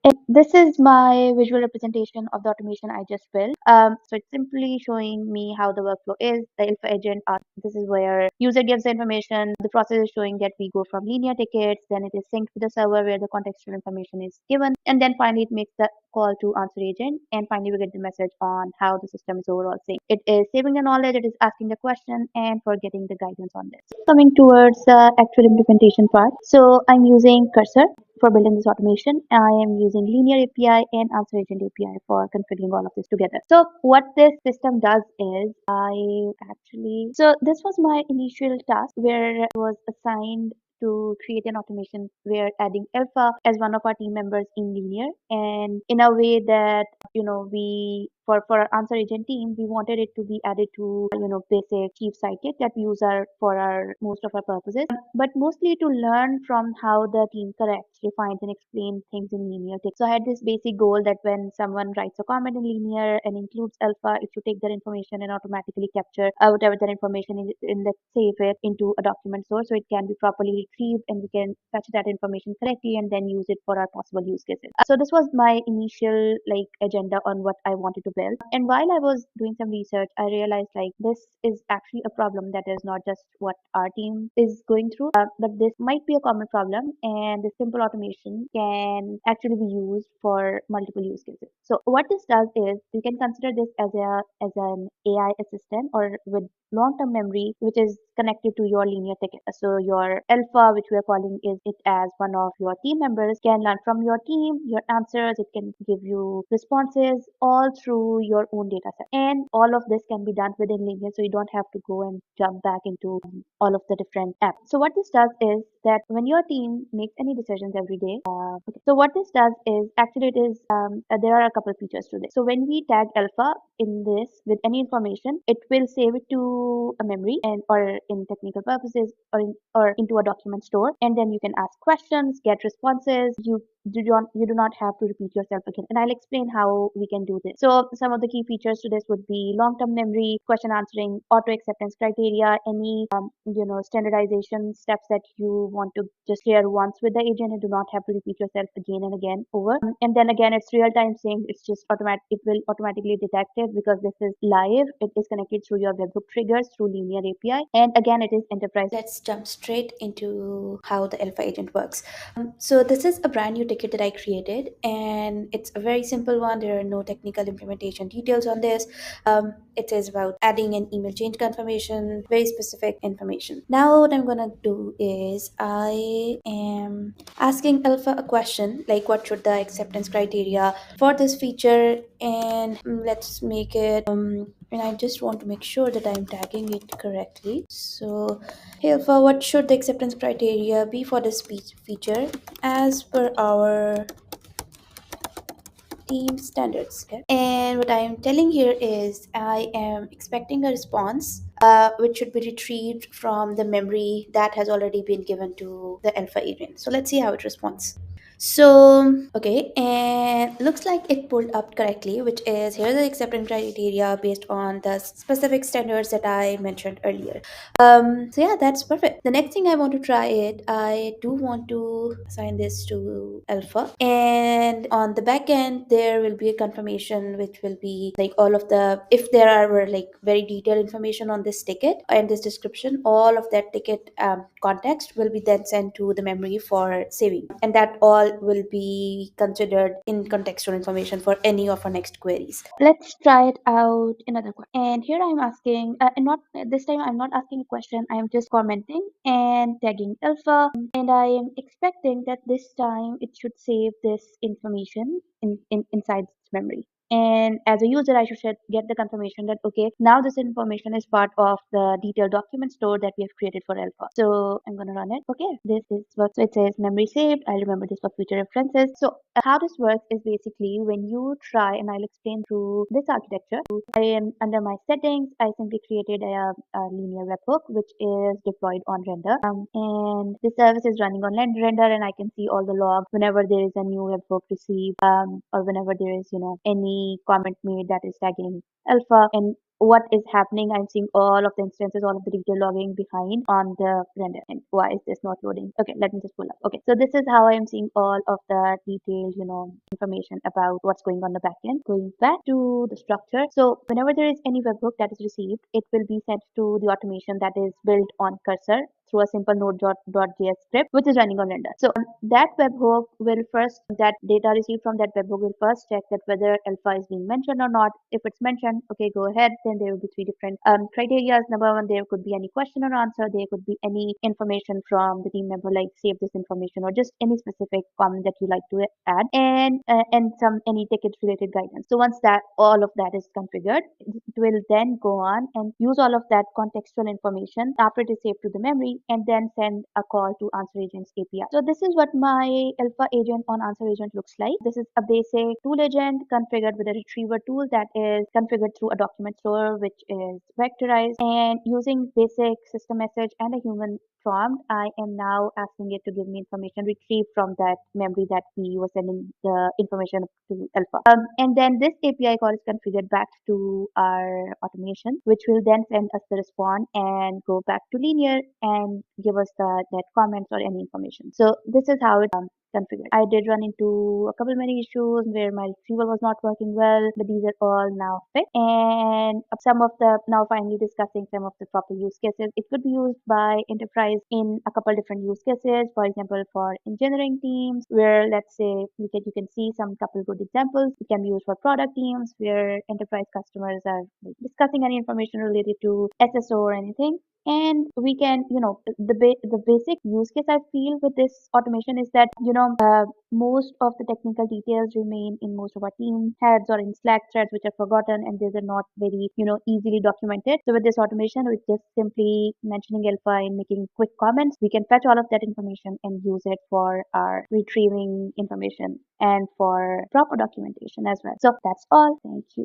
And this is my visual representation of the automation I just built. So it's simply showing me how the workflow is. The alpha agent, this is where user gives the information. The process is showing that we go from linear tickets, then it is synced to the server where the contextual information is given, and then finally it makes the call to answer agent, and finally we get the message on how the system is overall synced. It is saving the knowledge, it is asking the question, and for getting the guidance on this. Coming towards the actual implementation part. So I'm using Cursor for building this automation. I am using linear API and answer agent API for configuring all of this together. So what this system does is so this was my initial task where I was assigned to create an automation where adding alpha as one of our team members in linear, and in a way that we for our answer agent team, we wanted it to be added to basic chief sidekick that we use for our most of our purposes, but mostly to learn from how the team corrects, refines, and explains things in linear text. So I had this basic goal that when someone writes a comment in linear and includes alpha, it should take that information and automatically capture whatever that information is, and let's save it into a document source so it can be properly retrieved and we can fetch that information correctly and then use it for our possible use cases. So this was my initial agenda on what I wanted to build. And while I was doing some research, I realized this is actually a problem that is not just what our team is going through, but this might be a common problem, and this simple automation can actually be used for multiple use cases. So what this does is you can consider this as an AI assistant or with long-term memory, which is connected to your linear ticket. So your alpha, which we are calling is it as one of your team members, can learn from your team, your answers, it can give you responses all through your own data set. And all of this can be done within linear, so you don't have to go and jump back into all of the different apps. So what this does is that when your team makes any decisions every day, so what this does is actually it is there are a couple of features to this. So when we tag alpha in this with any information, it will save it to a memory and or in technical purposes or into a document store, and then you can ask questions, get responses. You do not have to repeat yourself again, and I'll explain how we can do this. So some of the key features to this would be long-term memory, question answering, auto acceptance criteria, any standardization steps that you want to just share once with the agent and do not have to repeat yourself again and again over. And then again, it's real-time sync. It's just automatic. It will automatically detect it because this is live. It is connected through your webhook triggers through linear API, and again, it is enterprise. Let's jump straight into how the alpha agent works. So this is a brand new ticket that I created, and it's a very simple one. There are no technical implementation details on this. It is about adding an email change confirmation, very specific information. Now what I'm gonna do is I am asking alpha a question like what should the acceptance criteria for this feature, and let's make it and I just want to make sure that I'm tagging it correctly. So hey alpha, what should the acceptance criteria be for this feature as per our team standards? Okay, and what I am telling here is I am expecting a response which should be retrieved from the memory that has already been given to the alpha agent. So let's see how it responds. So okay, and looks like it pulled up correctly, which is here's the acceptance criteria based on the specific standards that I mentioned earlier. So yeah, that's perfect. The next thing I want to try it, I do want to assign this to alpha, and on the back end there will be a confirmation which will be like all of the, if there are like very detailed information on this ticket and this description, all of that ticket context will be then sent to the memory for saving, and that all will be considered in contextual information for any of our next queries. Let's try it out another question. And here I'm asking, and not this time I'm not asking a question, I am just commenting and tagging alpha, and I am expecting that this time it should save this information inside its memory. And as a user, I should get the confirmation that okay, now this information is part of the detailed document store that we have created for alpha. So I'm gonna run it. Okay, this is what, so it says memory saved. I'll remember this for future references. So how this works is basically when you try, and I'll explain through this architecture. I am under my settings. I simply created a linear webhook which is deployed on render, and this service is running on render, and I can see all the logs whenever there is a new webhook received, or whenever there is any any comment made that is tagging alpha, and what is happening. I'm seeing all of the instances, all of the detail logging behind on the render. And why is this not loading? Okay, let me just pull up. Okay, so this is how I'm seeing all of the detailed, information about what's going on the backend. Going back to the structure. So whenever there is any webhook that is received, it will be sent to the automation that is built on cursor through a simple Node.js script, which is running on render. So that webhook will first, that data received from that webhook will first check that whether alpha is being mentioned or not. If it's mentioned, okay, go ahead. Then there will be three different criteria. Number one, there could be any question or answer. There could be any information from the team member, like save this information, or just any specific comment that you like to add, and some any tickets related guidance. So once that all of that is configured, it will then go on and use all of that contextual information after it is saved to the memory, and then send a call to answer agent's API. So this is what my alpha agent on answer agent looks like. This is a basic tool agent configured with a retriever tool that is configured through a document store, which is vectorized, and using basic system message and a human prompt, I am now asking it to give me information retrieved from that memory that we were sending the information to alpha. And then this API call is configured back to our automation, which will then send us the response and go back to linear and give us the that comments or any information. So this is how it configured. I did run into a couple many issues where my retrieval was not working well, but these are all now fixed. And some of the, now finally discussing some of the proper use cases. It could be used by enterprise in a couple different use cases. For example, for engineering teams, where let's say you can see some couple good examples. It can be used for product teams where enterprise customers are like, discussing any information related to SSO or anything. And we can, the basic use case I feel with this automation is that, most of the technical details remain in most of our team heads or in Slack threads, which are forgotten, and these are not very, easily documented. So with this automation, with just simply mentioning alpha and making quick comments, we can fetch all of that information and use it for our retrieving information and for proper documentation as well. So that's all. Thank you.